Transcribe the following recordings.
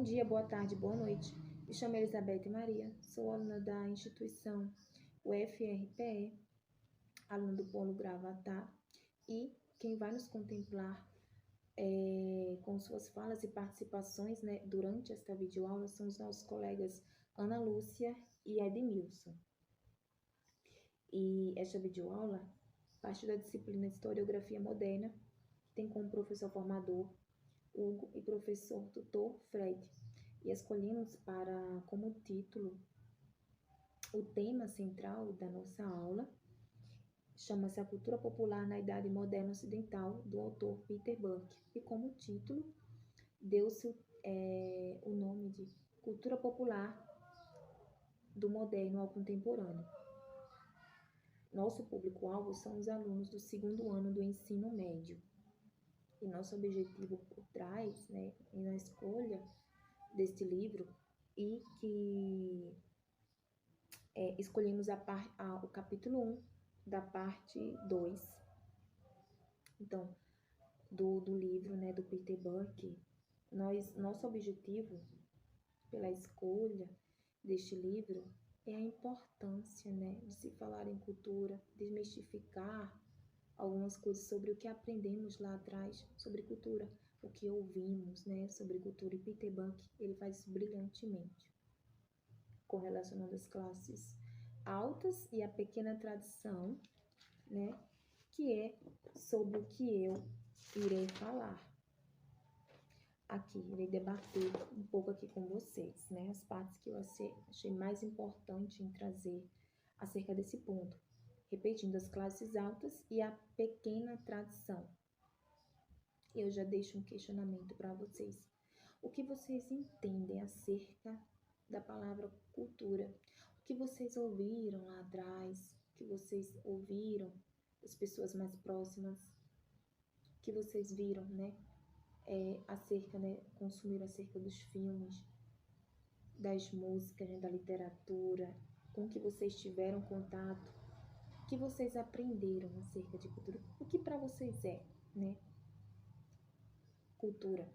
dia, boa tarde, boa noite. Me chamo Elizabeth Maria, sou aluna da instituição UFRPE, aluna do Polo Gravatá, e quem vai nos contemplar com suas falas e participações, né, durante esta videoaula são os nossos colegas Ana Lúcia e Edmilson. E esta videoaula parte da disciplina Historiografia Moderna, que tem como professor formador Hugo e professor tutor Fred. E escolhemos como título o tema central da nossa aula, chama-se A Cultura Popular na Idade Moderna Ocidental, do autor Peter Burke. E como título, deu-se o nome de Cultura Popular do Moderno ao Contemporâneo. Nosso público-alvo são os alunos do segundo ano do ensino médio. E nosso objetivo por trás, né, na escolha deste livro, e que escolhemos o capítulo 1 da parte 2. Então, do livro, né, do Peter Burke, nosso objetivo pela escolha deste livro é a importância, né, de se falar em cultura, desmistificar algumas coisas sobre o que aprendemos lá atrás sobre cultura, o que ouvimos, né, sobre cultura. E Peter Burke, ele faz isso brilhantemente, correlacionando as classes altas e a pequena tradição, né, que é sobre o que eu irei falar aqui, irei debater um pouco aqui com vocês, né, as partes que eu achei mais importante em trazer acerca desse ponto, repetindo as classes altas e a pequena tradição. Eu já deixo um questionamento para vocês. O que vocês entendem acerca da palavra cultura? O que vocês ouviram lá atrás? O que vocês ouviram das pessoas mais próximas? O que vocês viram, né? Consumiram acerca dos filmes, das músicas, né, da literatura, com que vocês tiveram contato, o que vocês aprenderam acerca de cultura, o que para vocês é, né, cultura.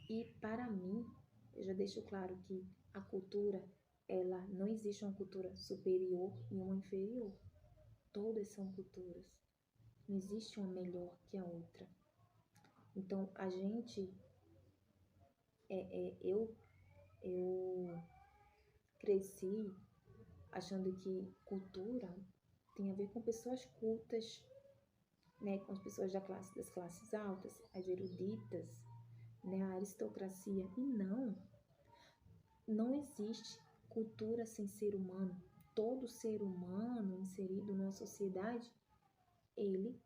E para mim, eu já deixo claro que a cultura, ela não existe uma cultura superior e uma inferior. Todas são culturas. Não existe uma melhor que a outra. Então, a gente, eu cresci achando que cultura tem a ver com pessoas cultas, né, com as pessoas das classes altas, as eruditas, né, a aristocracia. E não existe cultura sem ser humano. Todo ser humano inserido numa sociedade, ele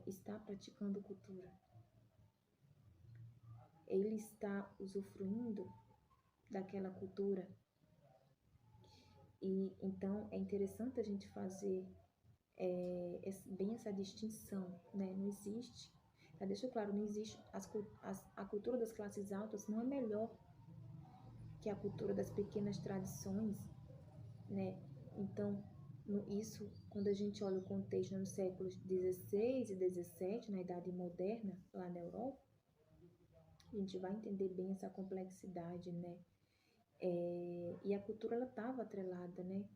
está praticando cultura. Ele está usufruindo daquela cultura. E então é interessante a gente fazer bem essa distinção, né? Não existe, já deixo claro, não existe, a cultura das classes altas não é melhor que a cultura das pequenas tradições, né? Então, isso, quando a gente olha o contexto nos séculos XVI e XVII, na Idade Moderna, lá na Europa, a gente vai entender bem essa complexidade, né? E a cultura, ela estava atrelada, né,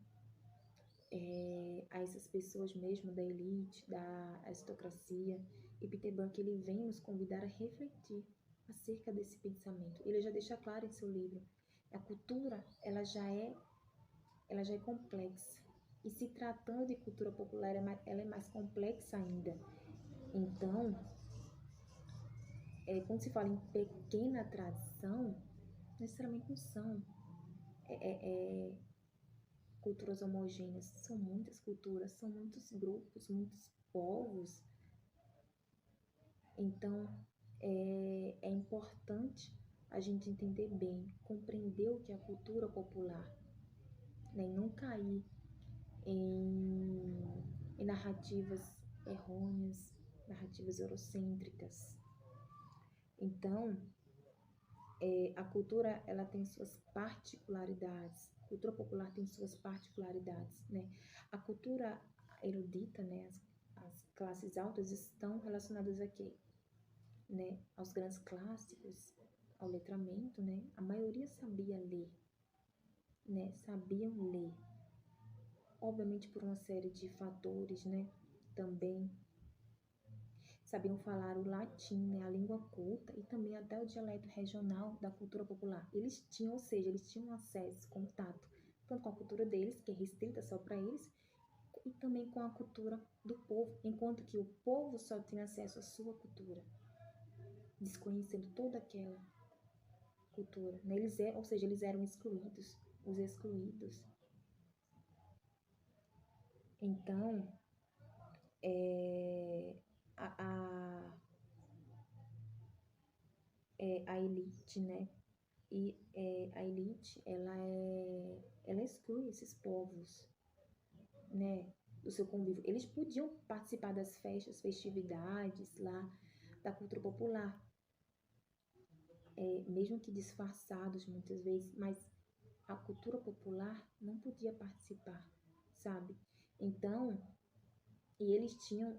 a essas pessoas mesmo da elite, da aristocracia. E Peter Burke, ele vem nos convidar a refletir acerca desse pensamento. Ele já deixa claro em seu livro, a cultura, ela já é complexa. E se tratando de cultura popular, ela é mais complexa ainda. Então, quando se fala em pequena tradição, necessariamente não são culturas homogêneas. São muitas culturas, são muitos grupos, muitos povos. Então, é importante a gente entender bem, compreender o que é a cultura popular, né? E não cair em narrativas errôneas, narrativas eurocêntricas. Então, a cultura, ela tem suas particularidades. A cultura popular tem suas particularidades, né? A cultura erudita, né, as classes altas estão relacionadas a quê? né, aos grandes clássicos, ao letramento, né, a maioria sabia ler, né, sabiam ler. Obviamente por uma série de fatores, né, também sabiam falar o latim, né, a língua culta, e também até o dialeto regional da cultura popular. Eles tinham, ou seja, eles tinham acesso, contato, tanto com a cultura deles, que é restrita só para eles, e também com a cultura do povo, enquanto que o povo só tinha acesso à sua cultura, desconhecendo toda aquela cultura, né? Ou seja, eles eram excluídos, os excluídos. Então, a, a, a elite, né? E a elite, ela exclui esses povos, né? Do seu convívio. Eles podiam participar das festas, festividades lá da cultura popular, mesmo que disfarçados muitas vezes, mas a cultura popular não podia participar, sabe? Então, e eles tinham,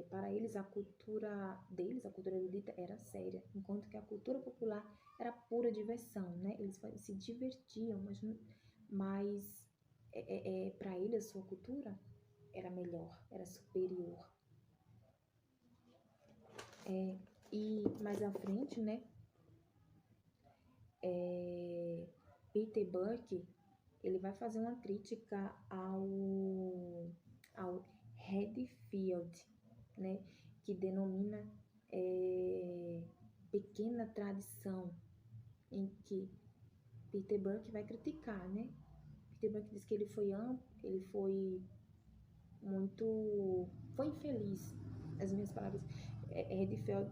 para eles a cultura deles, a cultura erudita era séria, enquanto que a cultura popular era pura diversão, né? Eles se divertiam, mas para eles a sua cultura era melhor, era superior. E mais à frente, né? Peter Burke, ele vai fazer uma crítica ao Redfield, né, que denomina pequena tradição, em que Peter Burke vai criticar, né? Peter Burke diz que ele foi infeliz, as minhas palavras, Redfield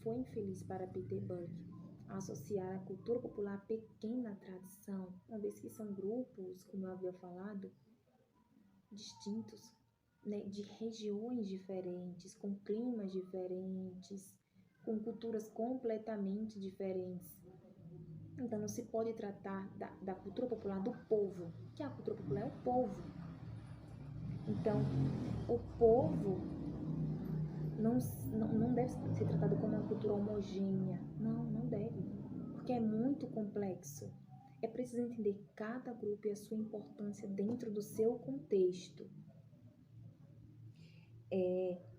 foi infeliz para Peter Burke associar a cultura popular à pequena tradição, uma vez que são grupos, como eu havia falado, distintos, né, de regiões diferentes, com climas diferentes, com culturas completamente diferentes. Então não se pode tratar da cultura popular do povo, que a cultura popular é o povo. Então, o povo não deve ser tratado como uma cultura homogênea. Não deve, porque é muito complexo. É preciso entender cada grupo e a sua importância dentro do seu contexto.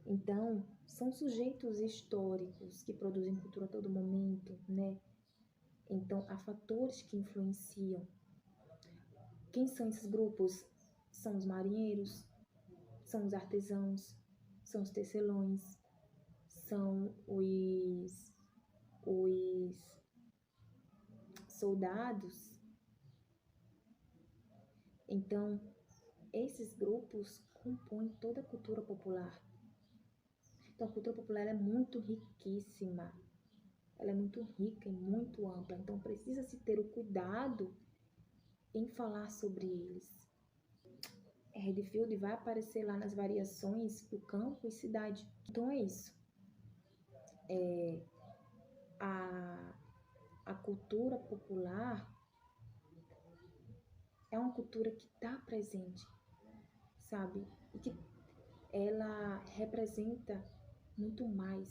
Então, são sujeitos históricos que produzem cultura a todo momento, né? Então, há fatores que influenciam. Quem são esses grupos? São os marinheiros, são os artesãos, são os tecelões, são os soldados. Então, esses grupos compõem toda a cultura popular. Então, a cultura popular é muito riquíssima. Ela é muito rica e muito ampla. Então, precisa-se ter o cuidado em falar sobre eles. Redfield vai aparecer lá nas variações do campo e cidade. Então, é isso. A cultura popular é uma cultura que está presente, sabe? E que ela representa muito mais,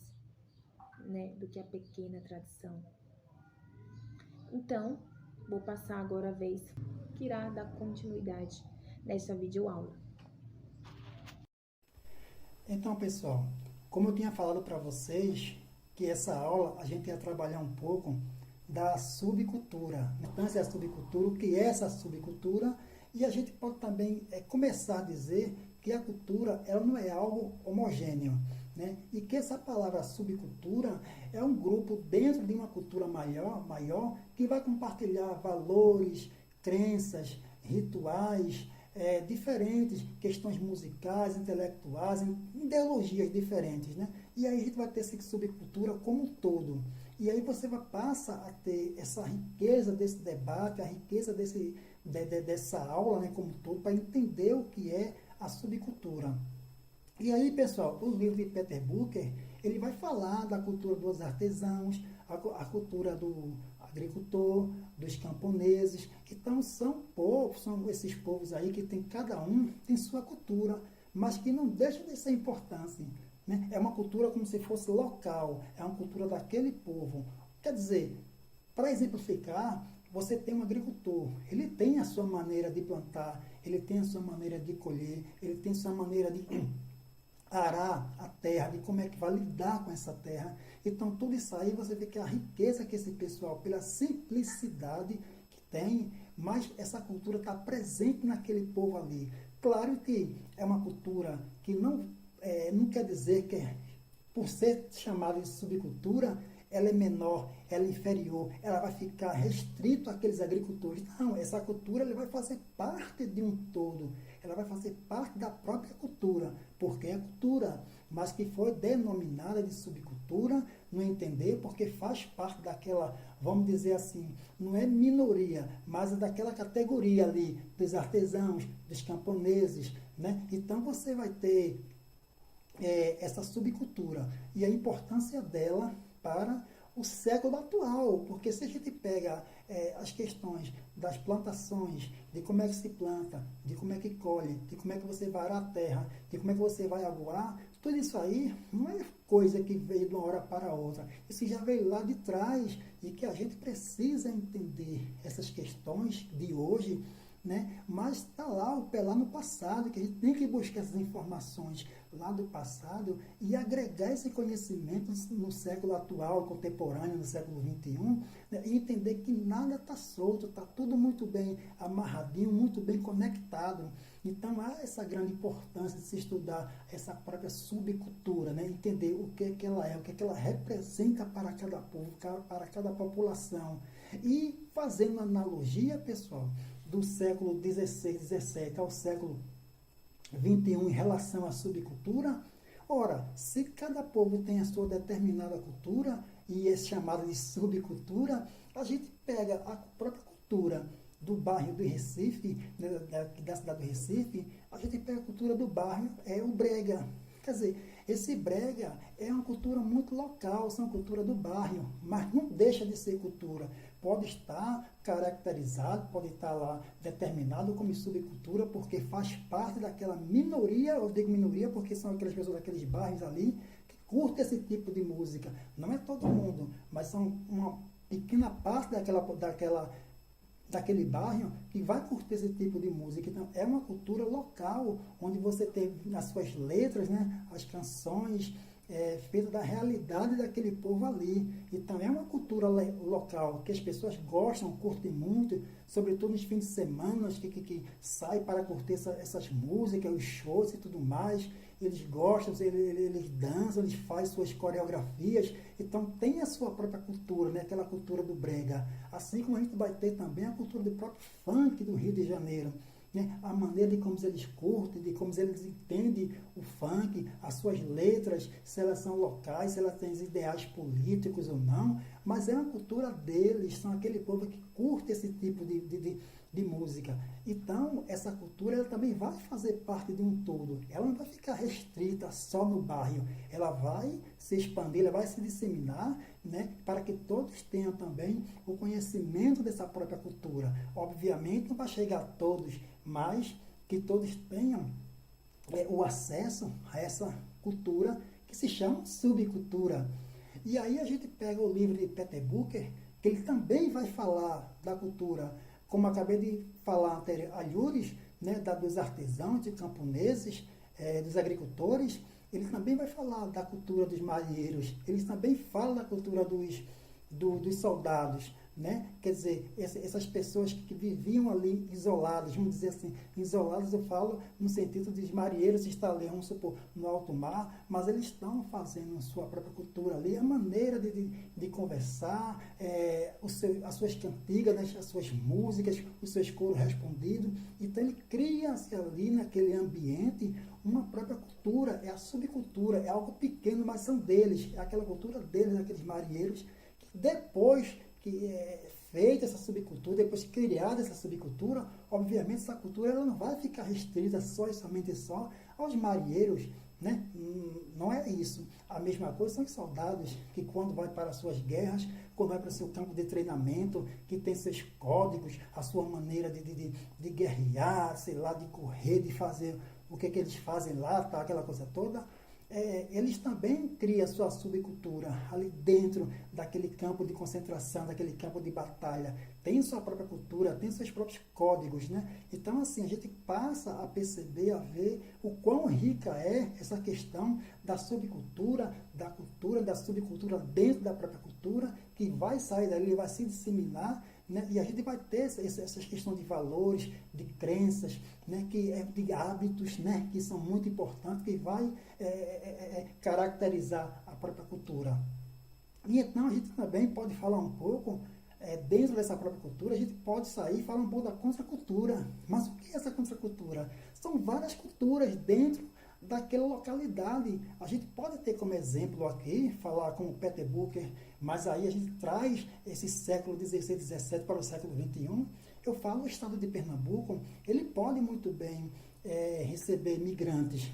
né, do que a pequena tradição. Então, vou passar agora a vez que irá dar continuidade nessa videoaula. Então, pessoal, como eu tinha falado para vocês, que essa aula a gente ia trabalhar um pouco da subcultura, a importância da subcultura, o que é essa subcultura, e a gente pode também começar a dizer que a cultura ela não é algo homogêneo, né? E que essa palavra subcultura é um grupo dentro de uma cultura maior que vai compartilhar valores, crenças, rituais, diferentes, questões musicais, intelectuais, ideologias diferentes, né? E aí a gente vai ter essa subcultura como um todo. E aí você passa a ter essa riqueza desse debate, a riqueza dessa aula, né, como um todo, para entender o que é a subcultura. E aí, pessoal, o livro de Peter Booker, ele vai falar da cultura dos artesãos, a cultura do agricultor, dos camponeses. Então, são esses povos aí que cada um tem sua cultura, mas que não deixam de ser importante né? É uma cultura como se fosse local, é uma cultura daquele povo. Quer dizer, para exemplificar, você tem um agricultor, ele tem a sua maneira de plantar, ele tem a sua maneira de colher, ele tem a sua maneira de arar a terra, de como é que vai lidar com essa terra. Então, tudo isso aí você vê que a riqueza que esse pessoal, pela simplicidade que tem, mas essa cultura está presente naquele povo ali. Claro que é uma cultura que não quer dizer que, por ser chamada de subcultura, ela é menor, ela é inferior, ela vai ficar restrito àqueles agricultores. Não, essa cultura ela vai fazer parte de um todo, ela vai fazer parte da própria cultura, porque é cultura, mas que foi denominada de subcultura, não entender, porque faz parte daquela, vamos dizer assim, não é minoria, mas é daquela categoria ali, dos artesãos, dos camponeses, né? Então você vai ter essa subcultura e a importância dela para o século atual, porque se a gente pega as questões das plantações, de como é que se planta, de como é que colhe, de como é que você vai arar a terra, de como é que você vai aguar, tudo isso aí não é coisa que veio de uma hora para outra, isso já veio lá de trás e que a gente precisa entender essas questões de hoje, né? Mas está lá o pé lá no passado, que a gente tem que buscar essas informações lá do passado e agregar esse conhecimento no século atual, contemporâneo, no século XXI, né? E entender que nada está solto, está tudo muito bem amarradinho, muito bem conectado. Então há essa grande importância de se estudar essa própria subcultura, né? Entender o que ela é, o que ela representa para cada povo, para cada população. E fazendo analogia, pessoal, do século XVI, XVII ao século XXI em relação à subcultura, ora, se cada povo tem a sua determinada cultura e é chamada de subcultura, a gente pega a própria cultura do bairro do Recife, né, da cidade do Recife, a gente pega a cultura do bairro, é o brega. Quer dizer, esse brega é uma cultura muito local, são cultura do bairro, mas não deixa de ser cultura. Pode estar caracterizado, pode estar lá determinado como subcultura, porque faz parte daquela minoria, eu digo minoria porque são aquelas pessoas daqueles bairros ali que curtem esse tipo de música. Não é todo mundo, mas são uma pequena parte daquele bairro que vai curtir esse tipo de música. Então, é uma cultura local, onde você tem nas suas letras, né, as canções feitas da realidade daquele povo ali. Então, é uma cultura local que as pessoas gostam, curtem muito, sobretudo nos fins de semana, que saem para curtir essas músicas, os shows e tudo mais. Eles gostam, eles dançam, eles fazem suas coreografias. Então, tem a sua própria cultura, né? Aquela cultura do brega. Assim como a gente vai ter também a cultura do próprio funk do Rio de Janeiro. Né? A maneira de como eles curtem, de como eles entendem o funk, as suas letras, se elas são locais, se elas têm ideais políticos ou não, mas é uma cultura deles, são aquele povo que curte esse tipo de música. Então, essa cultura ela também vai fazer parte de um todo, ela não vai ficar restrita só no bairro, ela vai se expandir, ela vai se disseminar, né, para que todos tenham também o conhecimento dessa própria cultura. Obviamente não vai chegar a todos, mas que todos tenham o acesso a essa cultura que se chama subcultura. E aí a gente pega o livro de Peter Booker, que ele também vai falar da cultura, como acabei de falar anteriores, né, dos artesãos, de camponeses, dos agricultores. Ele também vai falar da cultura dos marinheiros, ele também fala da cultura dos soldados, né? Quer dizer, essas pessoas que viviam ali isoladas, vamos dizer assim, isoladas eu falo no sentido de marinheiros estar ali, vamos supor, no alto mar, mas eles estão fazendo sua própria cultura ali, a maneira de conversar, as suas cantigas, né? As suas músicas, os seus coros respondidos. Então ele cria-se ali naquele ambiente uma própria cultura, é a subcultura, é algo pequeno, mas são deles, é aquela cultura deles, aqueles marinheiros, que depois que é feita essa subcultura, depois que criada essa subcultura, obviamente essa cultura ela não vai ficar restrita só e somente só aos marinheiros, né? Não é isso. A mesma coisa são os soldados que quando vai para as suas guerras, quando vai para o seu campo de treinamento, que tem seus códigos, a sua maneira de guerrear, sei lá, de correr, de fazer o que eles fazem lá, tá, aquela coisa toda. eles também criam sua subcultura ali dentro daquele campo de concentração, daquele campo de batalha. Tem sua própria cultura, tem seus próprios códigos, né? Então, assim, a gente passa a perceber, a ver o quão rica é essa questão da subcultura, da subcultura dentro da própria cultura, que vai sair dali, vai se disseminar, né? E a gente vai ter essas questões de valores, de crenças, né? De hábitos, né? Que são muito importantes, que vai caracterizar a própria cultura. E então a gente também pode falar um pouco, dentro dessa própria cultura, a gente pode sair e falar um pouco da contracultura. Mas o que é essa contracultura? São várias culturas dentro daquela localidade. A gente pode ter como exemplo aqui, falar com o Peter Booker, mas aí a gente traz esse século XVI, XVII para o século XXI. Eu falo o estado de Pernambuco, ele pode muito bem receber migrantes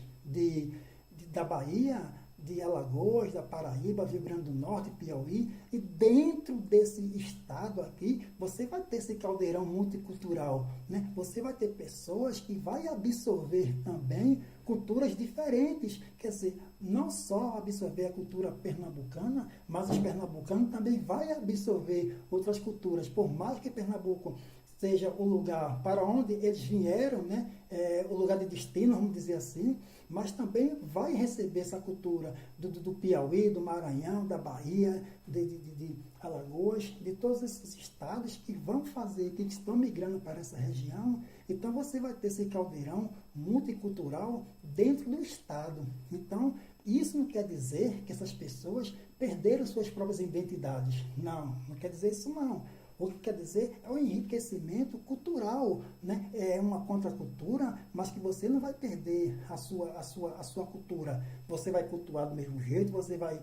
da Bahia, de Alagoas, da Paraíba, Rio Grande do Norte, Piauí, e dentro desse estado aqui, você vai ter esse caldeirão multicultural, né? Você vai ter pessoas que vai absorver também culturas diferentes, quer dizer, não só absorver a cultura pernambucana, mas os pernambucanos também vai absorver outras culturas, por mais que Pernambuco seja o lugar para onde eles vieram, né? O lugar de destino, vamos dizer assim, mas também vai receber essa cultura do Piauí, do Maranhão, da Bahia, de Alagoas, de todos esses estados que vão fazer, que estão migrando para essa região. Então você vai ter esse caldeirão multicultural dentro do estado. Então, isso não quer dizer que essas pessoas perderam suas próprias identidades. Não quer dizer isso não. O que quer dizer é o enriquecimento cultural, né? É uma contracultura, mas que você não vai perder a sua cultura. Você vai cultuar do mesmo jeito, você vai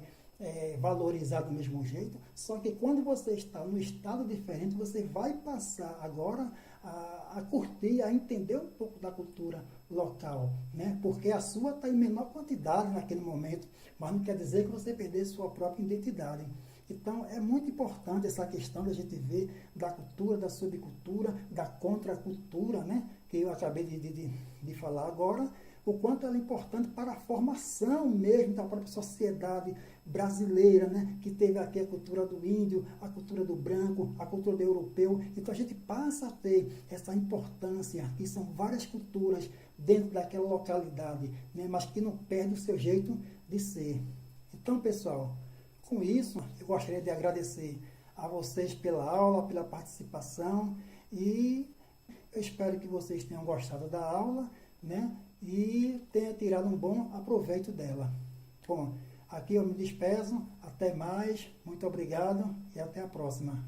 valorizar do mesmo jeito, só que quando você está num estado diferente, você vai passar agora a curtir, a entender um pouco da cultura local, né? Porque a sua está em menor quantidade naquele momento, mas não quer dizer que você perder sua própria identidade. Então, é muito importante essa questão da gente ver da cultura, da subcultura, da contracultura, né? Que eu acabei de falar agora, o quanto ela é importante para a formação mesmo da própria sociedade brasileira, né? Que teve aqui a cultura do índio, a cultura do branco, a cultura do europeu. Então, a gente passa a ter essa importância, que são várias culturas dentro daquela localidade, né? Mas que não perde o seu jeito de ser. Então, pessoal, com isso, eu gostaria de agradecer a vocês pela aula, pela participação, e eu espero que vocês tenham gostado da aula, né? E tenham tirado um bom aproveito dela. Bom, aqui eu me despeço, até mais, muito obrigado e até a próxima.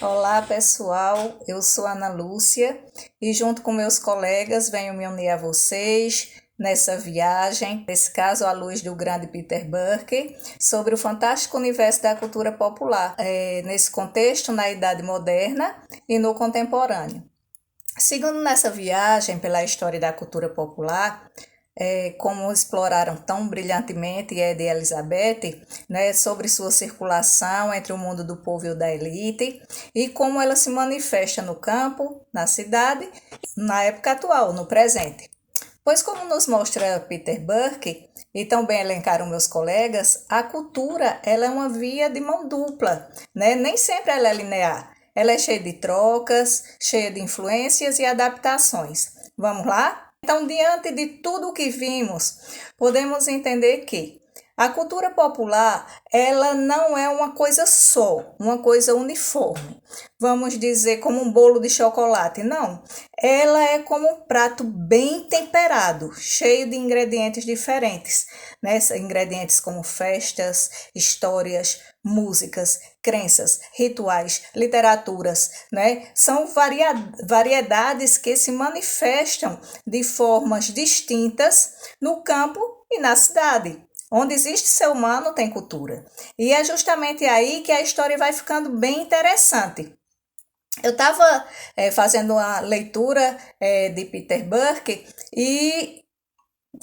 Olá pessoal, eu sou Ana Lúcia e junto com meus colegas venho me unir a vocês nessa viagem, nesse caso à luz do grande Peter Burke, sobre o fantástico universo da cultura popular, nesse contexto, na Idade Moderna e no contemporâneo. Seguindo nessa viagem pela história da cultura popular, como exploraram tão brilhantemente Ed e Elizabeth, né, sobre sua circulação entre o mundo do povo e o da elite e como ela se manifesta no campo, na cidade, na época atual, no presente. Pois como nos mostra Peter Burke, e também elencaram meus colegas, a cultura ela é uma via de mão dupla, né? Nem sempre ela é linear. Ela é cheia de trocas, cheia de influências e adaptações. Vamos lá? Então, diante de tudo o que vimos, podemos entender que a cultura popular, ela não é uma coisa só, uma coisa uniforme. Vamos dizer como um bolo de chocolate. Não, ela é como um prato bem temperado, cheio de ingredientes diferentes, né? Ingredientes como festas, histórias, músicas, crenças, rituais, literaturas, né? São variedades que se manifestam de formas distintas no campo e na cidade. Onde existe ser humano, tem cultura. E é justamente aí que a história vai ficando bem interessante. Eu estava fazendo uma leitura de Peter Burke e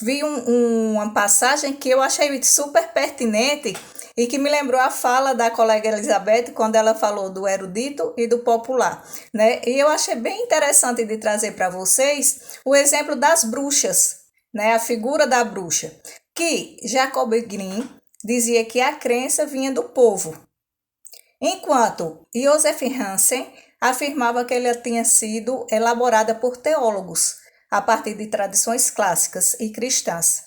vi uma passagem que eu achei super pertinente e que me lembrou a fala da colega Elizabeth quando ela falou do erudito e do popular, né? E eu achei bem interessante de trazer para vocês o exemplo das bruxas, né? A figura da bruxa. que Jacob Grimm dizia que a crença vinha do povo, enquanto Joseph Hansen afirmava que ela tinha sido elaborada por teólogos, a partir de tradições clássicas e cristãs.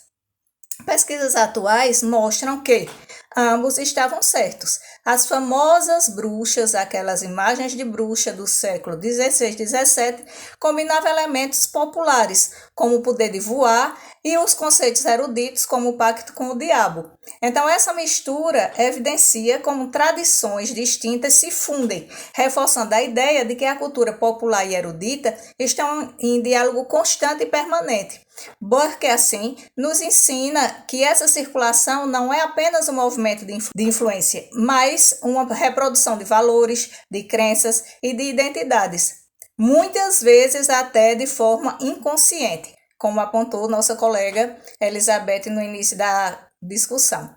Pesquisas atuais mostram que ambos estavam certos. As famosas bruxas, aquelas imagens de bruxa do século XVI e XVII, combinavam elementos populares, como o poder de voar, e os conceitos eruditos, como o pacto com o diabo. Então, essa mistura evidencia como tradições distintas se fundem, reforçando a ideia de que a cultura popular e erudita estão em diálogo constante e permanente. Burke, assim, nos ensina que essa circulação não é apenas um movimento de influência, mas uma reprodução de valores, de crenças e de identidades, muitas vezes até de forma inconsciente, como apontou nossa colega Elizabeth no início da discussão.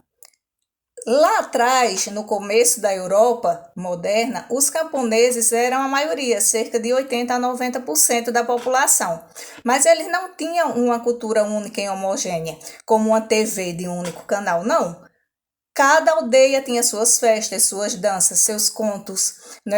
Lá atrás, no começo da Europa moderna, os camponeses eram a maioria, cerca de 80 a 90% da população. Mas eles não tinham uma cultura única e homogênea, como uma TV de um único canal, não. Cada aldeia tinha suas festas, suas danças, seus contos,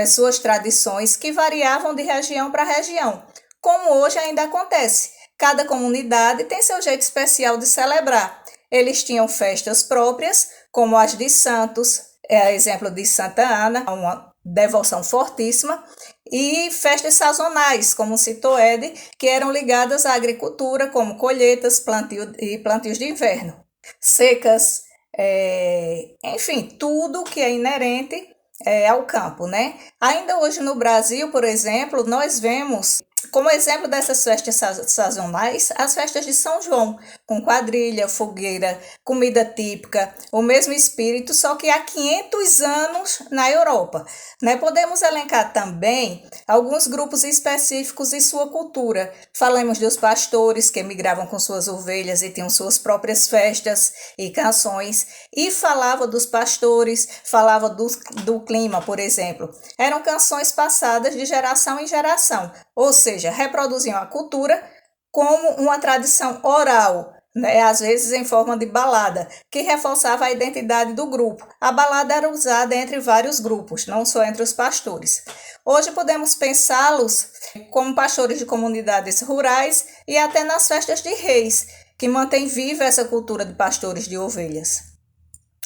suas tradições, que variavam de região para região, como hoje ainda acontece. Cada comunidade tem seu jeito especial de celebrar. Eles tinham festas próprias, como as de santos, exemplo de Santa Ana, uma devoção fortíssima, e festas sazonais, como citou Ed, que eram ligadas à agricultura, como colheitas, plantios de inverno, secas, enfim, tudo que é inerente ao campo, né? Ainda hoje no Brasil, por exemplo, nós vemos, como exemplo dessas festas sazonais, as festas de São João, com quadrilha, fogueira, comida típica, o mesmo espírito, só que há 500 anos na Europa. Né? Podemos elencar também alguns grupos específicos e sua cultura. Falamos dos pastores que migravam com suas ovelhas e tinham suas próprias festas e canções, e falava dos pastores, falava do clima, por exemplo. Eram canções passadas de geração em geração, ou seja, reproduziam a cultura como uma tradição oral, né, às vezes em forma de balada, que reforçava a identidade do grupo. A balada era usada entre vários grupos, não só entre os pastores. Hoje podemos pensá-los como pastores de comunidades rurais e até nas festas de reis, que mantém viva essa cultura de pastores de ovelhas.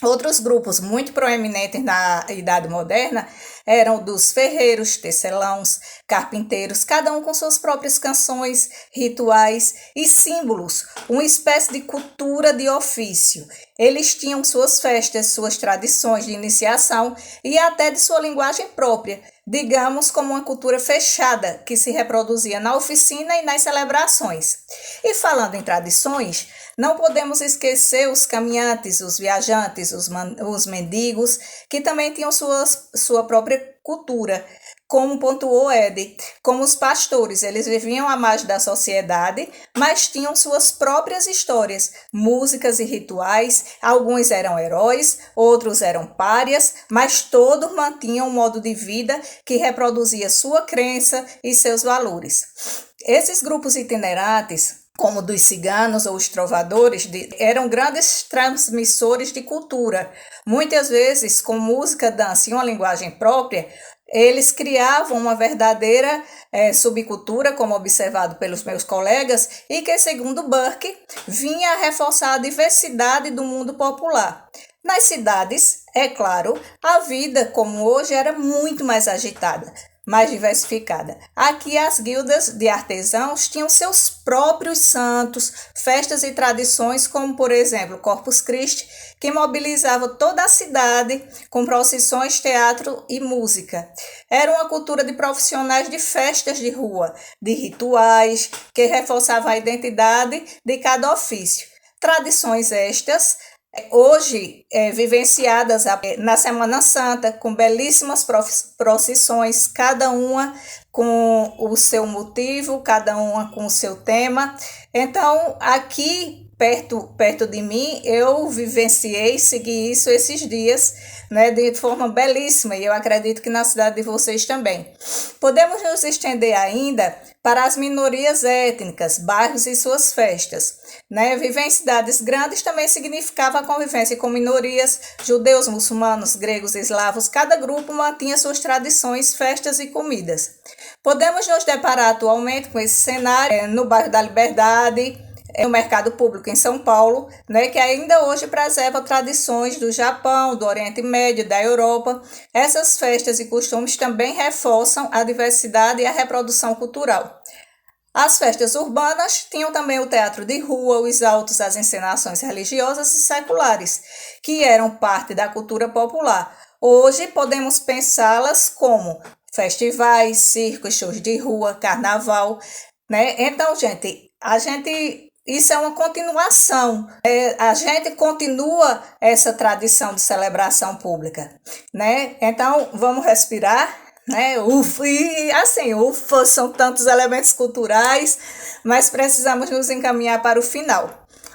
Outros grupos muito proeminentes na Idade Moderna eram dos ferreiros, tecelãos, carpinteiros, cada um com suas próprias canções, rituais e símbolos, uma espécie de cultura de ofício. Eles tinham suas festas, suas tradições de iniciação e até de sua linguagem própria, digamos como uma cultura fechada que se reproduzia na oficina e nas celebrações. E falando em tradições, não podemos esquecer os caminhantes, os viajantes, os mendigos, que também tinham sua própria cultura, como pontuou Ed. Como os pastores, eles viviam à margem da sociedade, mas tinham suas próprias histórias, músicas e rituais. Alguns eram heróis, outros eram párias, mas todos mantinham um modo de vida que reproduzia sua crença e seus valores. Esses grupos itinerantes, como dos ciganos ou os trovadores, eram grandes transmissores de cultura. Muitas vezes, com música, dança e uma linguagem própria, eles criavam uma verdadeira subcultura, como observado pelos meus colegas, e que, segundo Burke, vinha a reforçar a diversidade do mundo popular. Nas cidades, é claro, a vida, como hoje, era muito mais agitada, mais diversificada. Aqui as guildas de artesãos tinham seus próprios santos, festas e tradições, como por exemplo Corpus Christi, que mobilizava toda a cidade com procissões, teatro e música. Era uma cultura de profissionais de festas de rua, de rituais, que reforçava a identidade de cada ofício. Tradições estas hoje vivenciadas na Semana Santa, com belíssimas procissões, cada uma com o seu motivo, cada uma com o seu tema. Então, aqui perto de mim, eu vivenciei, segui isso esses dias, né, de forma belíssima, e eu acredito que na cidade de vocês também. Podemos nos estender ainda para as minorias étnicas, bairros e suas festas. Né? Viver em cidades grandes também significava a convivência com minorias, judeus, muçulmanos, gregos, eslavos. Cada grupo mantinha suas tradições, festas e comidas. Podemos nos deparar atualmente com esse cenário no bairro da Liberdade, no mercado público em São Paulo, né, que ainda hoje preserva tradições do Japão, do Oriente Médio, da Europa. Essas festas e costumes também reforçam a diversidade e a reprodução cultural. As festas urbanas tinham também o teatro de rua, os autos, as encenações religiosas e seculares, que eram parte da cultura popular. Hoje podemos pensá-las como festivais, circos, shows de rua, carnaval, né? Então, isso é uma continuação. A gente continua essa tradição de celebração pública, né? Então, vamos respirar, né? Ufa, são tantos elementos culturais, mas precisamos nos encaminhar para o final,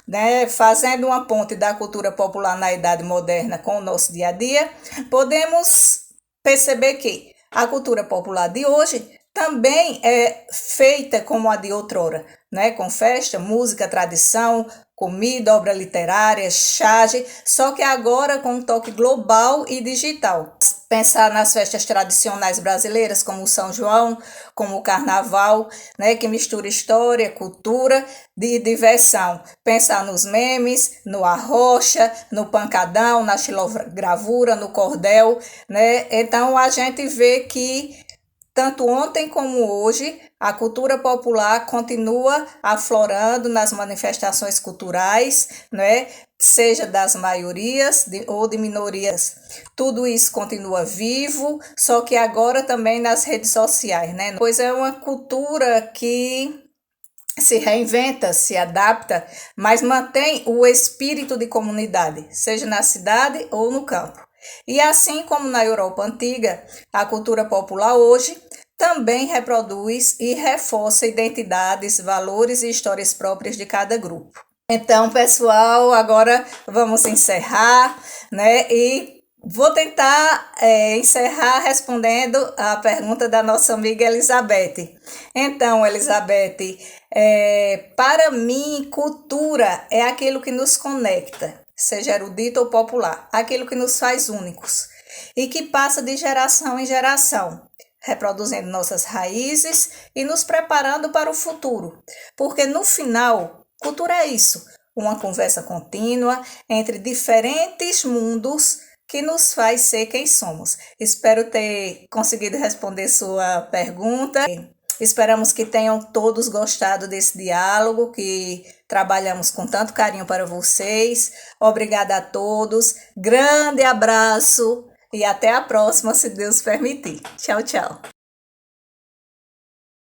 né? Fazendo uma ponte da cultura popular na Idade Moderna com o nosso dia a dia, podemos perceber que a cultura popular de hoje também é feita como a de outrora, né? Com festa, música, tradição, comida, obra literária, charge, só que agora com um toque global e digital. Pensar nas festas tradicionais brasileiras, como o São João, como o Carnaval, né? Que mistura história, cultura e diversão. Pensar nos memes, no arrocha, no pancadão, na xilogravura, no cordel, né? Então a gente vê que tanto ontem como hoje, a cultura popular continua aflorando nas manifestações culturais, né? Seja das maiorias ou de minorias. Tudo isso continua vivo, só que agora também nas redes sociais, né? Pois é uma cultura que se reinventa, se adapta, mas mantém o espírito de comunidade, seja na cidade ou no campo. E assim como na Europa antiga, a cultura popular hoje também reproduz e reforça identidades, valores e histórias próprias de cada grupo. Então, pessoal, agora vamos encerrar, né? E vou tentar encerrar respondendo a pergunta da nossa amiga Elizabeth. Então, Elizabeth, para mim, cultura é aquilo que nos conecta, seja erudito ou popular, aquilo que nos faz únicos e que passa de geração em geração, reproduzindo nossas raízes e nos preparando para o futuro. Porque no final, cultura é isso, uma conversa contínua entre diferentes mundos que nos faz ser quem somos. Espero ter conseguido responder sua pergunta. Esperamos que tenham todos gostado desse diálogo que trabalhamos com tanto carinho para vocês. Obrigada a todos. Grande abraço e até a próxima, se Deus permitir. Tchau, tchau.